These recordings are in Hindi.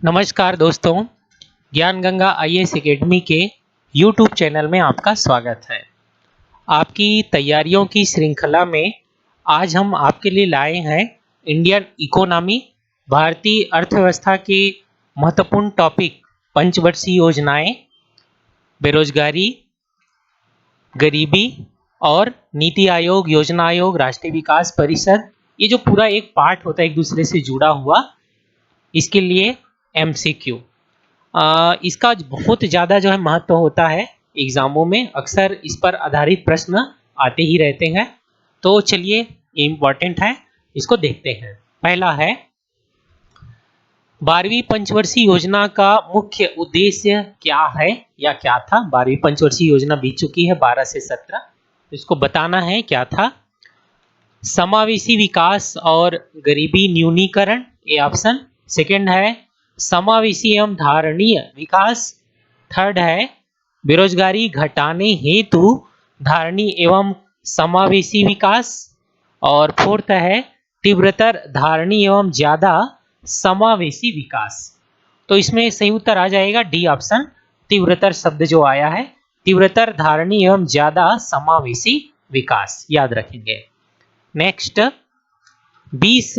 नमस्कार दोस्तों, ज्ञान गंगा आईएएस एकेडमी के यूट्यूब चैनल में आपका स्वागत है। आपकी तैयारियों की श्रृंखला में आज हम आपके लिए लाए हैं इंडियन इकोनॉमी, भारतीय अर्थव्यवस्था के महत्वपूर्ण टॉपिक पंचवर्षीय योजनाएं, बेरोजगारी, गरीबी और नीति आयोग, योजना आयोग, राष्ट्रीय विकास परिषद, ये जो पूरा एक पार्ट होता है एक दूसरे से जुड़ा हुआ, इसके लिए MCQ। इसका बहुत ज़्यादा जो है महत्व होता है एग्जामों में, अक्सर इस पर आधारित प्रश्न आते ही रहते हैं। तो चलिए, ये इम्पॉर्टेंट है, इसको देखते हैं। पहला है 12वीं पंचवर्षीय योजना का मुख्य उद्देश्य क्या है या क्या था। 12वीं पंचवर्षीय योजना बीत चुकी है 12 से 17, तो इसको बताना है क्या था। समावेशी विकास और गरीबी न्यूनीकरण, ये ऑप्शन। सेकंड है समावेशी एवं धारणीय विकास। थर्ड है बेरोजगारी घटाने हेतु धारणीय एवं समावेशी विकास। और फोर्थ है तीव्रतर धारणीय एवं ज्यादा समावेशी विकास। तो इसमें सही उत्तर आ जाएगा डी ऑप्शन, तीव्रतर शब्द जो आया है, तीव्रतर धारणीय एवं ज्यादा समावेशी विकास, याद रखेंगे। नेक्स्ट 20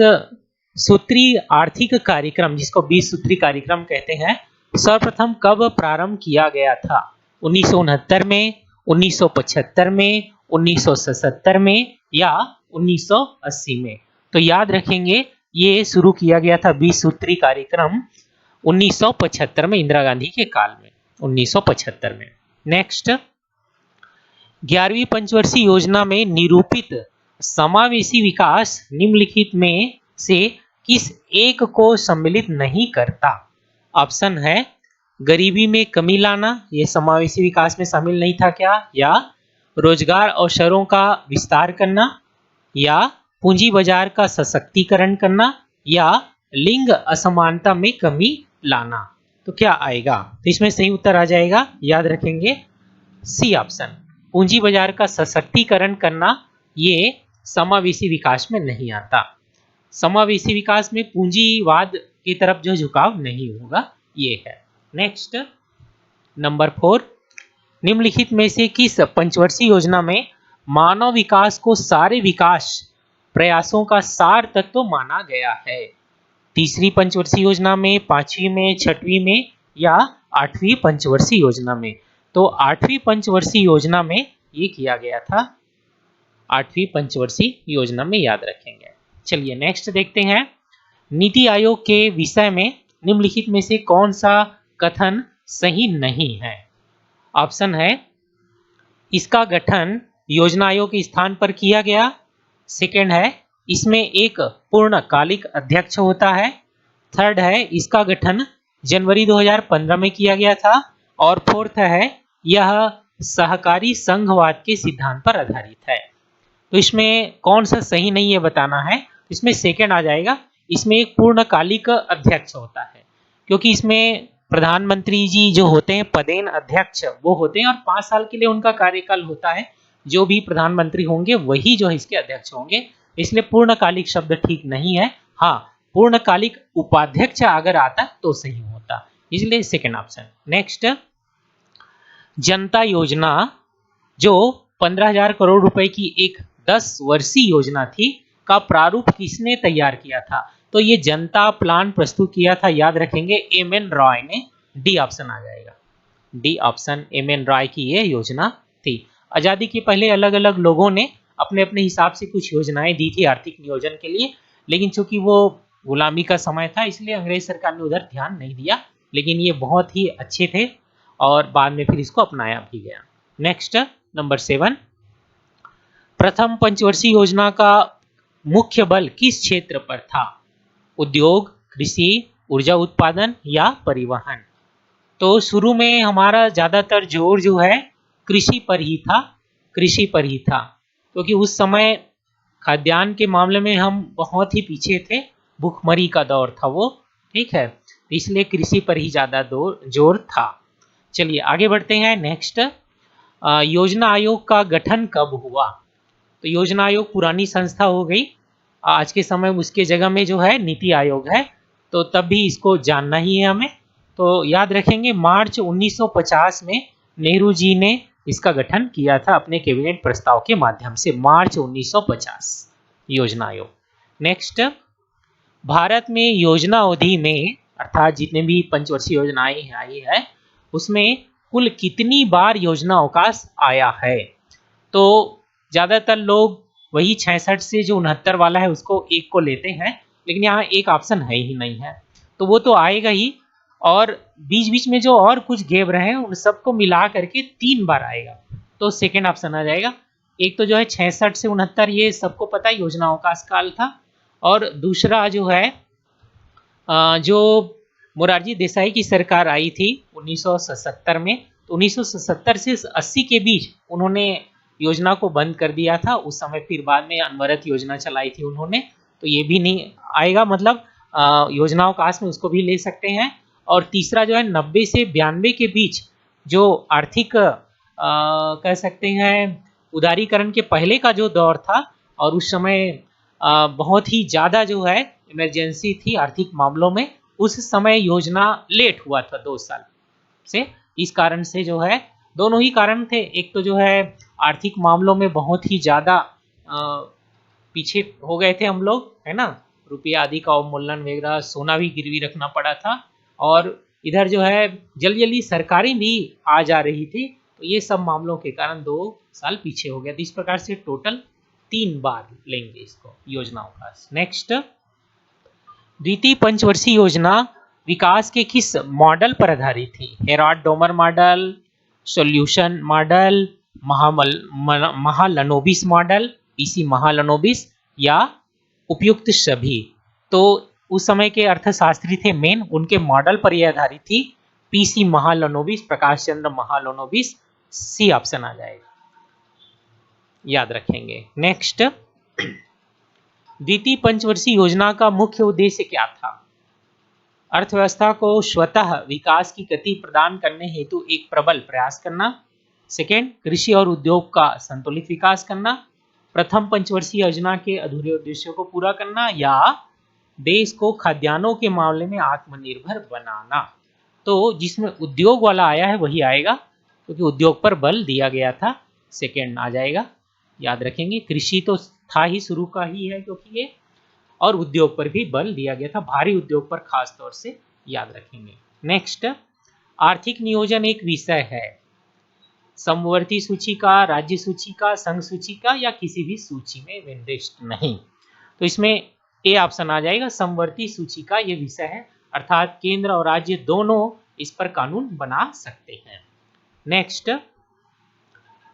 सूत्री आर्थिक कार्यक्रम, जिसको 20 सूत्री कार्यक्रम कहते हैं, सर्वप्रथम कब प्रारंभ किया गया था। 1969 में, 1975 में, 1977 में या 1980 में। तो याद रखेंगे ये शुरू किया गया था 20 सूत्री कार्यक्रम 1975 में, इंदिरा गांधी के काल में, 1975 में। नेक्स्ट 11वीं पंचवर्षीय योजना में निरूपित समावेशी विकास निम्नलिखित में से किस एक को सम्मिलित नहीं करता। ऑप्शन है गरीबी में कमी लाना, यह समावेशी विकास में शामिल नहीं था क्या, या रोजगार अवसरों का विस्तार करना, या पूंजी बाजार का सशक्तिकरण करना, या लिंग असमानता में कमी लाना। तो क्या आएगा, तो इसमें सही उत्तर आ जाएगा, याद रखेंगे सी ऑप्शन, पूंजी बाजार का सशक्तिकरण करना, ये समावेशी विकास में नहीं आता। समावेशी विकास में पूंजीवाद की तरफ जो झुकाव नहीं होगा, ये है। नेक्स्ट नंबर 4, निम्नलिखित में से किस पंचवर्षीय योजना में मानव विकास को सारे विकास प्रयासों का सार तत्व माना गया है। तीसरी पंचवर्षीय योजना में, 5वीं में, 6वीं में या 8वीं पंचवर्षीय योजना में। तो 8वीं पंचवर्षीय योजना में ये किया गया था, 8वीं पंचवर्षीय योजना में, याद रखेंगे। चलिए नेक्स्ट देखते हैं। नीति आयोग के विषय में निम्नलिखित में से कौन सा कथन सही नहीं है। ऑप्शन है इसका गठन योजना आयोग के स्थान पर किया गया। सेकंड है इसमें एक पूर्णकालिक अध्यक्ष होता है। थर्ड है इसका गठन जनवरी 2015 में किया गया था। और फोर्थ है यह सहकारी संघवाद के सिद्धांत पर आधारित है। तो इसमें कौन सा सही नहीं है बताना है। इसमें सेकंड आ जाएगा, इसमें एक पूर्णकालिक अध्यक्ष होता है, क्योंकि इसमें प्रधानमंत्री जी जो होते हैं पदेन अध्यक्ष वो होते हैं और 5 साल के लिए उनका कार्यकाल होता है। जो भी प्रधानमंत्री होंगे वही जो है इसके अध्यक्ष होंगे, इसलिए पूर्णकालिक शब्द ठीक नहीं है। हाँ, पूर्णकालिक उपाध्यक्ष अगर आता तो सही होता, इसलिए सेकंड ऑप्शन। नेक्स्ट जनता योजना जो 15,000 करोड़ रुपए की एक 10 वर्षीय योजना थी का प्रारूप किसने तैयार किया था। तो ये जनता प्लान प्रस्तुत किया था, याद रखेंगे एम.एन. रॉय ने। डी ऑप्शन आ जाएगा, डी ऑप्शन, एम.एन. रॉय की ये योजना थी। आजादी के पहले अलग अलग लोगों ने अपने अपने हिसाब से कुछ योजनाएं दी थी आर्थिक नियोजन के लिए, लेकिन चूंकि वो गुलामी का समय था इसलिए अंग्रेज सरकार ने उधर ध्यान नहीं दिया, लेकिन ये बहुत ही अच्छे थे और बाद में फिर इसको अपनाया भी गया। नेक्स्ट नंबर 7, प्रथम पंचवर्षीय योजना का मुख्य बल किस क्षेत्र पर था। उद्योग, कृषि, ऊर्जा उत्पादन या परिवहन। तो शुरू में हमारा ज्यादातर जोर जो है कृषि पर ही था, कृषि पर ही था, क्योंकि उस समय खाद्यान्न के मामले में हम बहुत ही पीछे थे, भूखमरी का दौर था वो, ठीक है, इसलिए कृषि पर ही ज्यादा जोर था। चलिए आगे बढ़ते हैं। नेक्स्ट योजना आयोग का गठन कब हुआ। तो योजना आयोग पुरानी संस्था हो गई, आज के समय उसके जगह में जो है नीति आयोग है। तो तब भी इसको जानना ही है हमें। तो याद रखेंगे मार्च 1950 में नेहरू जी ने इसका गठन किया था अपने कैबिनेट प्रस्ताव के माध्यम से, मार्च 1950 योजना आयोग। नेक्स्ट, भारत में योजना अवधि में अर्थात जितने भी पंचवर्षीय योजनाएं आई है उसमें कुल कितनी बार योजना अवकाश आया है। तो ज़्यादातर लोग वही 66 से जो 69 वाला है उसको एक को लेते हैं, लेकिन यहाँ एक ऑप्शन है ही नहीं है, तो वो तो आएगा ही, और बीच बीच में जो और कुछ गैप रहे हैं उन सबको मिला करके 3 बार आएगा, तो सेकेंड ऑप्शन आ जाएगा। एक तो जो है 66 से 69 ये सबको पता है योजना अवकाश काल था, और दूसरा जो है जो मोरारजी देसाई की सरकार आई थी 1977 में, तो 1977 से 80 के बीच उन्होंने योजना को बंद कर दिया था। उस समय फिर बाद में अनवरत योजना चलाई थी उन्होंने, तो ये भी नहीं आएगा, मतलब योजना अवकाश में उसको भी ले सकते हैं। और तीसरा जो है 90 से 92 के बीच जो आर्थिक कह सकते हैं उदारीकरण के पहले का जो दौर था, और उस समय बहुत ही ज़्यादा जो है इमरजेंसी थी आर्थिक मामलों में, उस समय योजना लेट हुआ था 2 साल से। इस कारण से जो है दोनों ही कारण थे, एक तो जो है आर्थिक मामलों में बहुत ही ज़्यादा पीछे हो गए थे हम लोग, है ना, रुपया आदि का अवमूल्यन वगैरह, सोना भी गिरवी रखना पड़ा था, और इधर जो है जल्दी जल्दी सरकारें भी आ जा रही थी, तो ये सब मामलों के कारण 2 साल पीछे हो गया। तो इस प्रकार से टोटल 3 बार लेंगे इसको योजनाओं का। नेक्स्ट, द्वितीय पंचवर्षीय योजना विकास के किस मॉडल पर आधारित थी? Herald Domar model, solution model, Mahalanobis model, PC Mahalanobis, या उपयुक्त सभी। तो उस समय के अर्थशास्त्री थे मेन, उनके मॉडल पर यह आधारित थी, PC Mahalanobis, Prakash Chandra Mahalanobis, C option आ जाएगा, याद रखेंगे। नेक्स्ट, द्वितीय पंचवर्षीय योजना का मुख्य उद्देश्य क्या था? अर्थव्यवस्था को स्वतः विकास की गति प्रदान करने हेतु एक प्रबल प्रयास करना। सेकेंड, कृषि और उद्योग का संतुलित विकास करना। प्रथम पंचवर्षीय योजना के अधूरे उद्देश्यों को पूरा करना, या देश को खाद्यान्नों के मामले में आत्मनिर्भर बनाना। तो जिसमें उद्योग वाला आया है वही आएगा, क्योंकि उद्योग पर बल दिया गया था, सेकेंड आ जाएगा, याद रखेंगे। कृषि तो था ही, शुरू का ही है क्योंकि ये, और उद्योग पर भी बल दिया गया था, भारी उद्योग पर खास तौर से, याद रखेंगे। नेक्स्ट, आर्थिक नियोजन एक विषय है, समवर्ती सूची का, राज्य सूची का, संघ सूची का, या किसी भी सूची में निर्दिष्ट नहीं। तो इसमें ए ऑप्शन आ जाएगा, समवर्ती सूची का ये विषय है, अर्थात केंद्र और राज्य दोनों इस पर कानून बना सकते हैं। नेक्स्ट,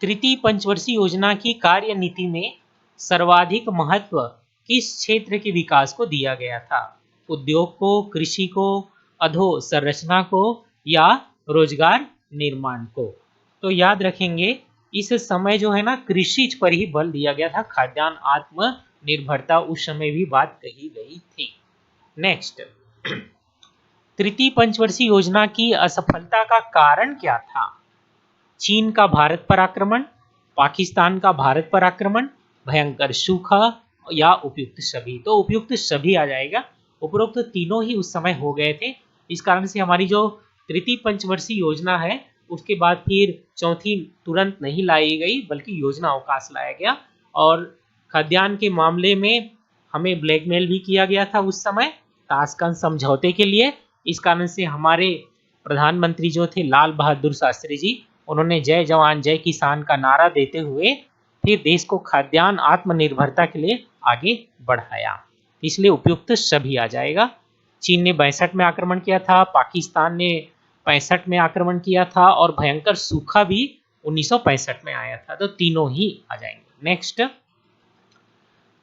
तृतीय पंचवर्षीय योजना की कार्य नीति में सर्वाधिक महत्व किस क्षेत्र के विकास को दिया गया था? उद्योग को, कृषि को, अधोसंरचना को, या रोजगार निर्माण को? तो याद रखेंगे इस समय जो है ना कृषि पर ही बल दिया गया था, खाद्यान्न आत्मनिर्भरता उस समय भी बात कही गई थी। नेक्स्ट, तृतीय पंचवर्षीय योजना की असफलता का कारण क्या था? चीन का भारत पर आक्रमण, पाकिस्तान का भारत पर आक्रमण, भयंकर सूखा, या उपयुक्त सभी? तो उपयुक्त सभी आ जाएगा, उपरोक्त तीनों ही उस समय हो गए थे। इस कारण से हमारी जो तृतीय पंचवर्षीय योजना है उसके बाद फिर चौथी तुरंत नहीं लाई गई, बल्कि योजना अवकाश लाया गया, और खाद्यान्न के मामले में हमें ब्लैकमेल भी किया गया था उस समय ताशकंद समझौते के लिए। इस कारण से हमारे प्रधानमंत्री जो थे लाल बहादुर शास्त्री जी, उन्होंने जय जवान जय किसान का नारा देते हुए फिर देश को खाद्यान्न आत्मनिर्भरता के लिए आगे बढ़ाया, इसलिए उपयुक्त सभी आ जाएगा। चीन ने 62 में आक्रमण किया था, पाकिस्तान ने 65 में आक्रमण किया था, और भयंकर सूखा भी 1965 में आया था, तो तीनों ही आ जाएंगे। नेक्स्ट,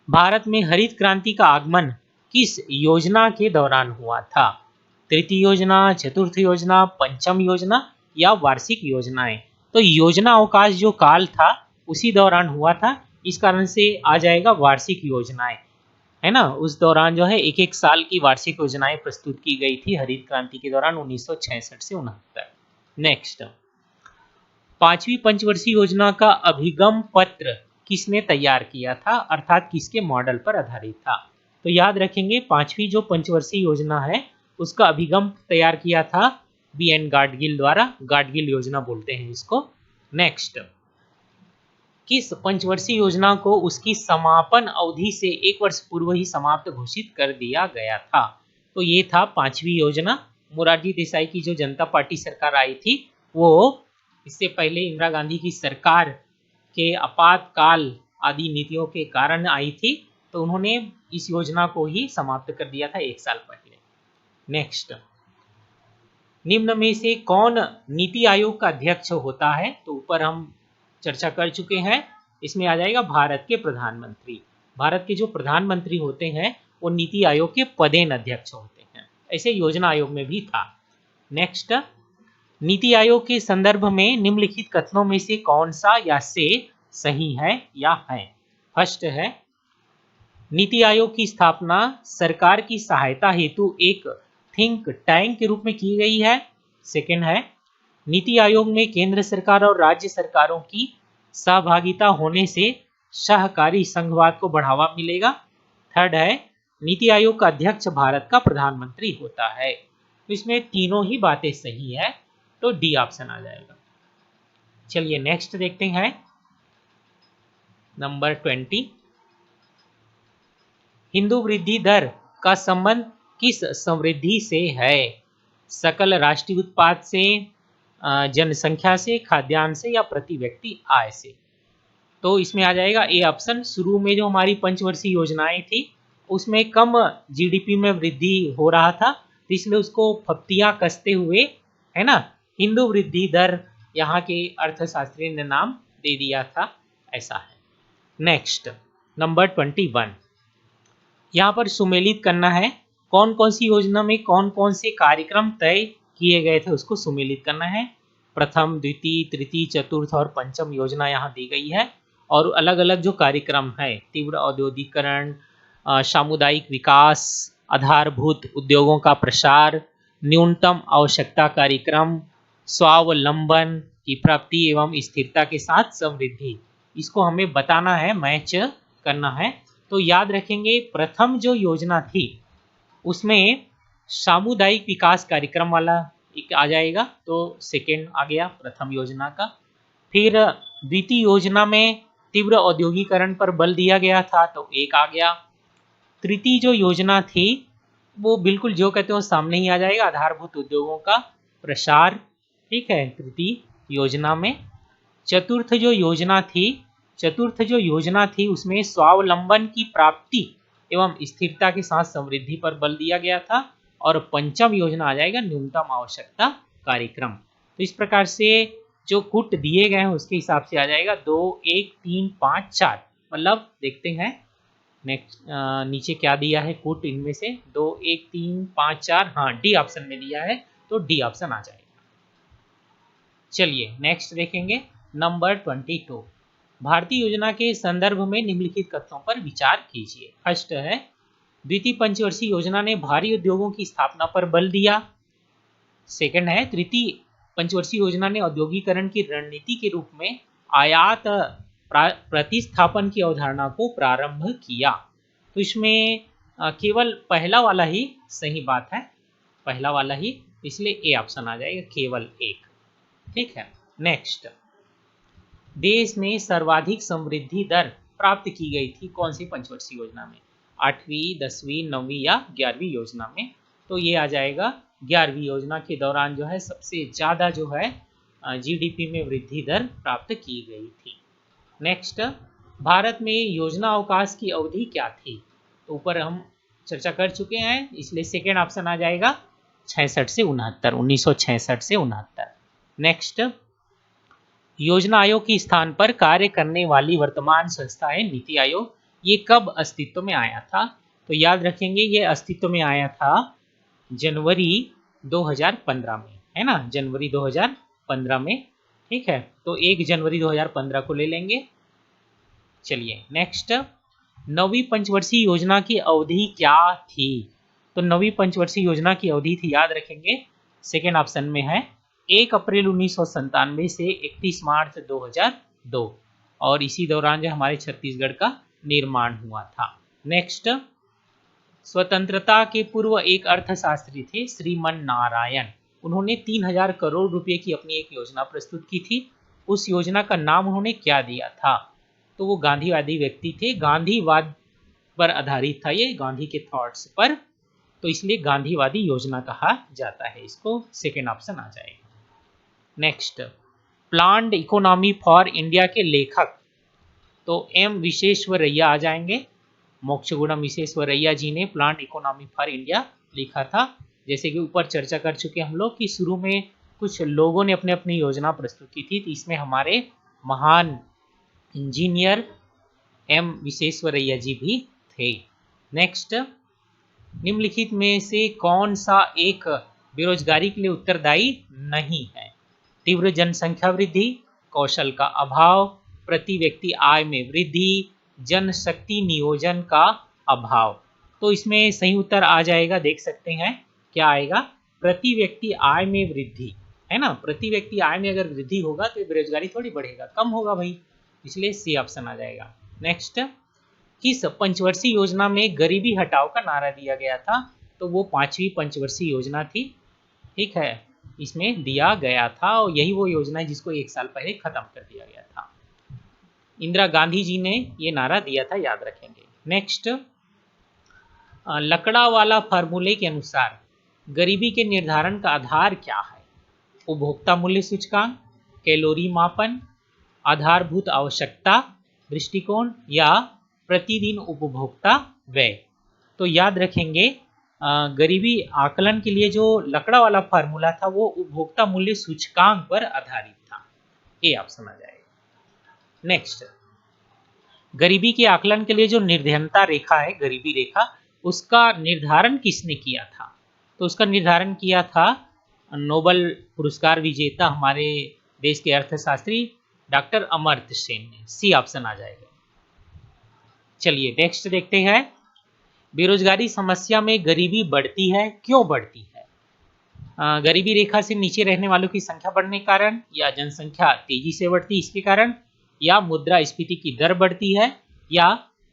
भारत में हरित क्रांति का आगमन किस योजना के दौरान हुआ था? तृतीय योजना, चतुर्थ योजना, पंचम योजना, या वार्षिक योजनाएं? तो योजना अवकाश जो काल था उसी दौरान हुआ था, इस कारण से आ जाएगा वार्षिक योजनाएं, है ना। उस दौरान जो है एक एक साल की वार्षिक योजनाएं प्रस्तुत की गई थी हरित क्रांति के दौरान 1966 से 69। नेक्स्ट, पांचवी पंचवर्षीय योजना का अभिगम पत्र किसने तैयार किया था, अर्थात किसके मॉडल पर आधारित था? तो याद रखेंगे पांचवी जो पंचवर्षीय योजना है उसका अभिगम तैयार किया था BN गाडगिल द्वारा, गाडगिल योजना बोलते हैं इसको। नेक्स्ट, किस पंचवर्षीय योजना को उसकी समापन अवधि से 1 वर्ष पूर्व ही समाप्त घोषित कर दिया गया था? तो ये था पांचवी योजना। मोरारजी देसाई की जो जनता पार्टी सरकार आई थी वो इससे पहले इंदिरा गांधी की सरकार के आपातकाल आदि नीतियों के कारण आई थी, तो उन्होंने इस योजना को ही समाप्त कर दिया था 1 साल पहले। नेक्स्ट, निम्न में से कौन नीति आयोग का अध्यक्ष होता है? तो ऊपर हम चर्चा कर चुके हैं, इसमें आ जाएगा भारत के प्रधानमंत्री। भारत के जो प्रधानमंत्री होते हैं वो नीति आयोग के पदेन अध्यक्ष होते हैं, ऐसे योजना आयोग में भी था। नेक्स्ट, नीति आयोग के संदर्भ में निम्नलिखित कथनों में से कौन सा या से सही है या है? फर्स्ट है, नीति आयोग की स्थापना सरकार की सहायता हेतु एक थिंक टैंक के रूप में की गई है। सेकंड है, नीति आयोग में केंद्र सरकार और राज्य सरकारों की सहभागिता होने से सहकारी संघवाद को बढ़ावा मिलेगा। थर्ड है, नीति आयोग का अध्यक्ष भारत का प्रधानमंत्री होता है। तो इसमें तीनों ही बातें सही है, तो डी ऑप्शन आ जाएगा। चलिए नेक्स्ट देखते हैं, नंबर 20, हिंदू वृद्धि दर का संबंध किस समृद्धि से है? सकल राष्ट्रीय उत्पाद से, जनसंख्या से, खाद्यान्न से या प्रति व्यक्ति आय से? तो इसमें आ जाएगा ए ऑप्शन। शुरू में जो हमारी पंचवर्षीय योजनाएं थी उसमें कम जीडीपी में वृद्धि हो रहा था, तो इसलिए उसको फप्तियां कसते हुए, है ना, हिंदू वृद्धि दर यहाँ के अर्थशास्त्री ने नाम दे दिया था, ऐसा है। नेक्स्ट, नंबर 21, यहाँ पर सुमेलित करना है, कौन कौन सी योजना में कौन कौन से कार्यक्रम तय किए गए थे उसको सुमेलित करना है। प्रथम, द्वितीय, तृतीय, चतुर्थ और पंचम योजना यहाँ दी गई है, और अलग अलग जो कार्यक्रम है, तीव्र औद्योगिकरण, सामुदायिक विकास, आधारभूत उद्योगों का प्रसार, न्यूनतम आवश्यकता कार्यक्रम, स्वावलंबन की प्राप्ति एवं स्थिरता के साथ समृद्धि, इसको हमें बताना है, मैच करना है। तो याद रखेंगे प्रथम जो योजना थी उसमें सामुदायिक विकास कार्यक्रम वाला एक आ जाएगा, तो सेकेंड आ गया प्रथम योजना का। फिर द्वितीय योजना में तीव्र औद्योगिकरण पर बल दिया गया था, तो एक आ गया। तृतीय जो योजना थी वो बिल्कुल जो कहते हो सामने ही आ जाएगा, आधारभूत उद्योगों का प्रसार, ठीक है, तृतीय योजना में। चतुर्थ जो योजना थी उसमें स्वावलंबन की प्राप्ति एवं स्थिरता के साथ समृद्धि पर बल दिया गया था, और पंचम योजना आ जाएगा न्यूनतम आवश्यकता कार्यक्रम। तो इस प्रकार से जो कूट दिए गए हैं उसके हिसाब से आ जाएगा 2, 1, 3, 5, 4, मतलब देखते हैं नेक्स्ट नीचे क्या दिया है कूट इनमें से 2, 1, 3, 5, 4, हाँ डी ऑप्शन में दिया है, तो डी ऑप्शन आ जाएगा। चलिए नेक्स्ट देखेंगे, नंबर 22, भारतीय योजना के संदर्भ में निम्नलिखित कथनों पर विचार कीजिए। फर्स्ट है, द्वितीय पंचवर्षीय योजना ने भारी उद्योगों की स्थापना पर बल दिया। सेकंड है, तृतीय पंचवर्षीय योजना ने औद्योगिकरण की रणनीति के रूप में आयात प्रतिस्थापन की अवधारणा को प्रारंभ किया। तो इसमें केवल पहला वाला ही सही बात है, पहला वाला ही, इसलिए ए ऑप्शन आ जाएगा, केवल एक, ठीक है। नेक्स्ट, देश में सर्वाधिक समृद्धि दर प्राप्त की गई थी कौन सी पंचवर्षीय योजना में? 8वीं, 10वीं, 9वीं या 11वीं योजना में? तो ये आ जाएगा 11वीं योजना के दौरान जो है सबसे ज़्यादा जो है जीडीपी में वृद्धि दर प्राप्त की गई थी। नेक्स्ट, भारत में योजना अवकाश की अवधि क्या थी? तो ऊपर हम चर्चा कर चुके हैं, इसलिए सेकेंड ऑप्शन आ जाएगा 66 से 69, 1966 से 69। नेक्स्ट, योजना आयोग के स्थान पर कार्य करने वाली वर्तमान संस्था है नीति आयोग, ये कब अस्तित्व में आया था? तो याद रखेंगे ये अस्तित्व में आया था जनवरी 2015 में, है ना, जनवरी 2015 में, ठीक है। तो 1 जनवरी 2015 को ले लेंगे। चलिए नेक्स्ट, नवीं पंचवर्षीय योजना की अवधि क्या थी? तो नवीं पंचवर्षीय योजना की अवधि थी, याद रखेंगे, सेकेंड ऑप्शन में है 1 अप्रैल 1997 से 31 मार्च 2002, और इसी दौरान जो हमारे छत्तीसगढ़ का निर्माण हुआ था। नेक्स्ट, स्वतंत्रता के पूर्व एक अर्थशास्त्री थे श्रीमन नारायण। उन्होंने 3000 करोड़ रुपए की अपनी एक योजना प्रस्तुत की थी। उस योजना का नाम उन्होंने क्या दिया था? तो वो गांधीवादी व्यक्ति थे, गांधीवाद पर आधारित था ये, गांधी के थॉट्स पर, तो इसलिए गांधीवादी योजना कहा जाता है। इसको सेकेंड ऑप्शन आ जाएगा। Next, planned economy for India के लेखक, तो एम विश्वेश्वरैया आ जाएंगे। मोक्षगुणम विश्वेश्वरैया जी ने प्लान्ड इकोनॉमी फॉर इंडिया लिखा था। जैसे कि ऊपर चर्चा कर चुके हम लोग कि शुरू में कुछ लोगों ने अपनी अपनी योजना प्रस्तुत की थी, तो इसमें हमारे महान इंजीनियर एम विश्वेश्वरैया जी भी थे। नेक्स्ट, निम्नलिखित में से कौन सा एक बेरोजगारी के लिए उत्तरदायी नहीं है? तीव्र जनसंख्या वृद्धि, कौशल का अभाव, प्रति व्यक्ति आय में वृद्धि, जनशक्ति नियोजन का अभाव। तो इसमें सही उत्तर आ जाएगा, देख सकते हैं क्या आएगा, प्रति व्यक्ति आय में वृद्धि, है ना। प्रति व्यक्ति आय में अगर वृद्धि होगा तो बेरोजगारी थोड़ी बढ़ेगा, कम होगा भाई, इसलिए सी ऑप्शन आ जाएगा। नेक्स्ट, किस पंचवर्षीय योजना में गरीबी हटाओ का नारा दिया गया था? तो वो 5वीं पंचवर्षीय योजना थी, ठीक है, इसमें दिया गया था, और यही वो योजना है जिसको 1 साल पहले खत्म कर दिया गया था। इंदिरा गांधी जी ने ये नारा दिया था, याद रखेंगे। नेक्स्ट, लकड़ावाला फार्मूले के अनुसार गरीबी के निर्धारण का आधार क्या है? उपभोक्ता मूल्य सूचकांक, कैलोरी मापन, आधारभूत आवश्यकता दृष्टिकोण या प्रतिदिन उपभोक्ता व्यय। तो याद रखेंगे, गरीबी आकलन के लिए जो लकड़ा वाला फार्मूला था वो उपभोक्ता मूल्य सूचकांक पर आधारित था। ए ऑप्शन आ जाएगा। नेक्स्ट, गरीबी के आकलन के लिए जो निर्धनता रेखा है, गरीबी रेखा, उसका निर्धारण किसने किया था? तो उसका निर्धारण किया था नोबेल पुरस्कार विजेता हमारे देश के अर्थशास्त्री डॉक्टर अमर्त्य सेन ने। सी ऑप्शन आ जाएगा। चलिए नेक्स्ट देखते हैं, बेरोजगारी समस्या में गरीबी बढ़ती है, क्यों बढ़ती है? गरीबी रेखा से नीचे रहने वालों की संख्या बढ़ने के कारण, या जनसंख्या तेजी से बढ़ती है इसके कारण, या मुद्रास्फीति की दर बढ़ती है, या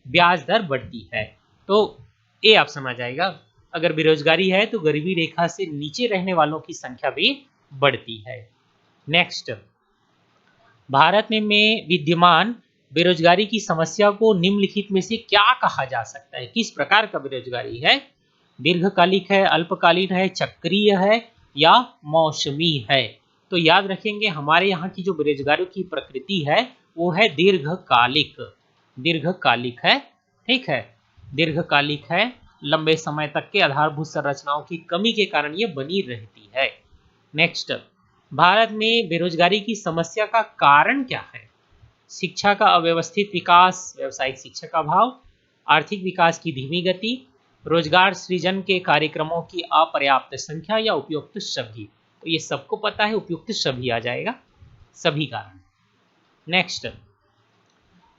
ब्याज दर बढ़ती है। तो ए ऑप्शन आ जाएगा। अगर बेरोजगारी है तो गरीबी रेखा से नीचे रहने वालों की संख्या भी बढ़ती है। नेक्स्ट, भारत में विद्यमान बेरोजगारी की समस्या को निम्नलिखित में से क्या कहा जा सकता है? किस प्रकार का बेरोजगारी है? दीर्घकालिक है, अल्पकालीन है, चक्रीय है, या मौसमी है? तो याद रखेंगे, हमारे यहाँ की जो बेरोजगारी की प्रकृति है वो है दीर्घकालिक, दीर्घकालिक है, ठीक है, दीर्घकालिक है, लंबे समय तक के आधारभूत संरचनाओं की कमी के कारण ये बनी रहती है। नेक्स्ट, भारत में बेरोजगारी की समस्या का कारण क्या है? शिक्षा का अव्यवस्थित विकास, व्यावसायिक शिक्षा का अभाव, आर्थिक विकास की धीमी गति, रोजगार सृजन के कार्यक्रमों की अपर्याप्त संख्या, या उपयुक्त सभी। तो ये सबको पता है, उपयुक्त सभी आ जाएगा, सभी कारण। नेक्स्ट,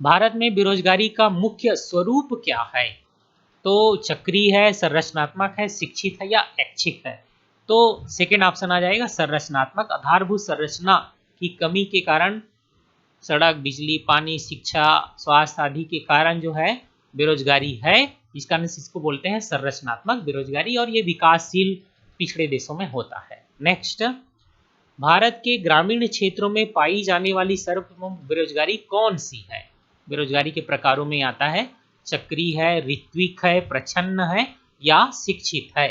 भारत में बेरोजगारी का मुख्य स्वरूप क्या है? तो चक्रीय है, संरचनात्मक है, शिक्षित है, या ऐच्छिक है? तो सेकेंड ऑप्शन आ जाएगा, संरचनात्मक। आधारभूत संरचना की कमी के कारण, सड़क, बिजली, पानी, शिक्षा, स्वास्थ्य आदि के कारण जो है बेरोजगारी है, इस कारण से इसको बोलते हैं संरचनात्मक बेरोजगारी, और ये विकासशील पिछड़े देशों में होता है। नेक्स्ट, भारत के ग्रामीण क्षेत्रों में पाई जाने वाली सर्वप्रमुख बेरोजगारी कौन सी है? बेरोजगारी के प्रकारों में आता है चक्रीय है, ऋत्विक है, प्रच्छन्न है, या शिक्षित है?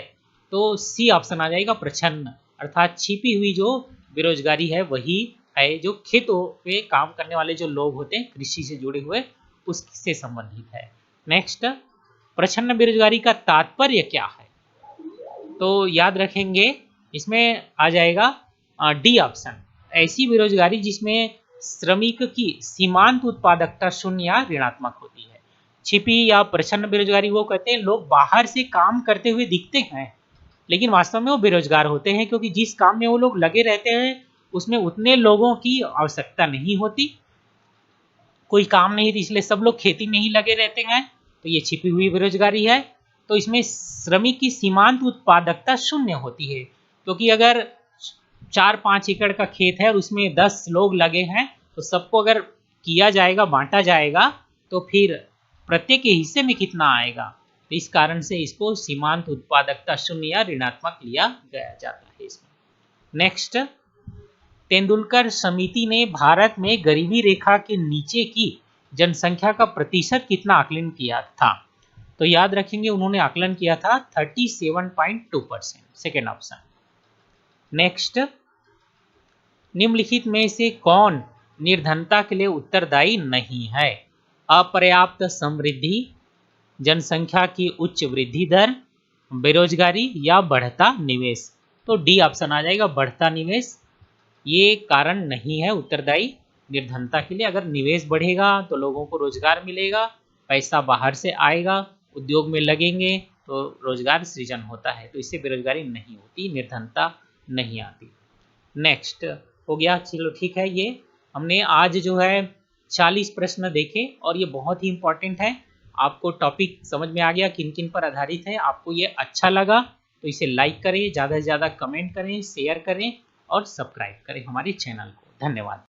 तो सी ऑप्शन आ जाएगा, प्रच्छन्न, अर्थात छिपी हुई जो बेरोजगारी है वही है, जो खेतों पे काम करने वाले जो लोग होते हैं, कृषि से जुड़े हुए, उससे संबंधित है। नेक्स्ट, प्रच्छन्न बेरोजगारी का तात्पर्य क्या है? तो याद रखेंगे, इसमें आ जाएगा डी ऑप्शन, ऐसी बेरोजगारी जिसमें श्रमिक की सीमांत उत्पादकता शून्य या ऋणात्मक होती है। छिपी या प्रच्छन्न बेरोजगारी वो कहते हैं लोग बाहर से काम करते हुए दिखते हैं लेकिन वास्तव में वो बेरोजगार होते हैं, क्योंकि जिस काम में वो लोग लगे रहते हैं उसमें उतने लोगों की आवश्यकता नहीं होती, कोई काम नहीं, इसलिए सब लोग खेती में ही लगे रहते हैं, तो ये छिपी हुई बेरोजगारी है। तो इसमें श्रमिक की सीमांत उत्पादकता शून्य होती है, क्योंकि अगर 4-5 एकड़ का खेत है और उसमें 10 लोग लगे हैं, तो सबको अगर किया जाएगा, बांटा जाएगा, तो फिर प्रत्येक के हिस्से में कितना आएगा? तो इस कारण से इसको सीमांत उत्पादकता शून्य या ऋणात्मक लिया गया जाता है इसमें। नेक्स्ट, तेंदुलकर समिति ने भारत में गरीबी रेखा के नीचे की जनसंख्या का प्रतिशत कितना आकलन किया था? तो याद रखेंगे उन्होंने आकलन किया था 37.2%, सेकेंड ऑप्शन। नेक्स्ट, निम्नलिखित में से कौन निर्धनता के लिए उत्तरदायी नहीं है? अपर्याप्त समृद्धि, जनसंख्या की उच्च वृद्धि दर, बेरोजगारी या बढ़ता निवेश। तो डी ऑप्शन आ जाएगा, बढ़ता निवेश। ये कारण नहीं है उत्तरदायी निर्धनता के लिए। अगर निवेश बढ़ेगा तो लोगों को रोजगार मिलेगा, पैसा बाहर से आएगा, उद्योग में लगेंगे तो रोजगार सृजन होता है, तो इससे बेरोजगारी नहीं होती, निर्धनता नहीं आती। नेक्स्ट हो गया, चलो ठीक है। ये हमने आज जो है 40 प्रश्न देखे और ये बहुत ही इंपॉर्टेंट है। आपको टॉपिक समझ में आ गया किन किन पर आधारित है। आपको ये अच्छा लगा तो इसे लाइक करें, ज़्यादा से ज़्यादा कमेंट करें, शेयर करें और सब्सक्राइब करें हमारे चैनल को। धन्यवाद।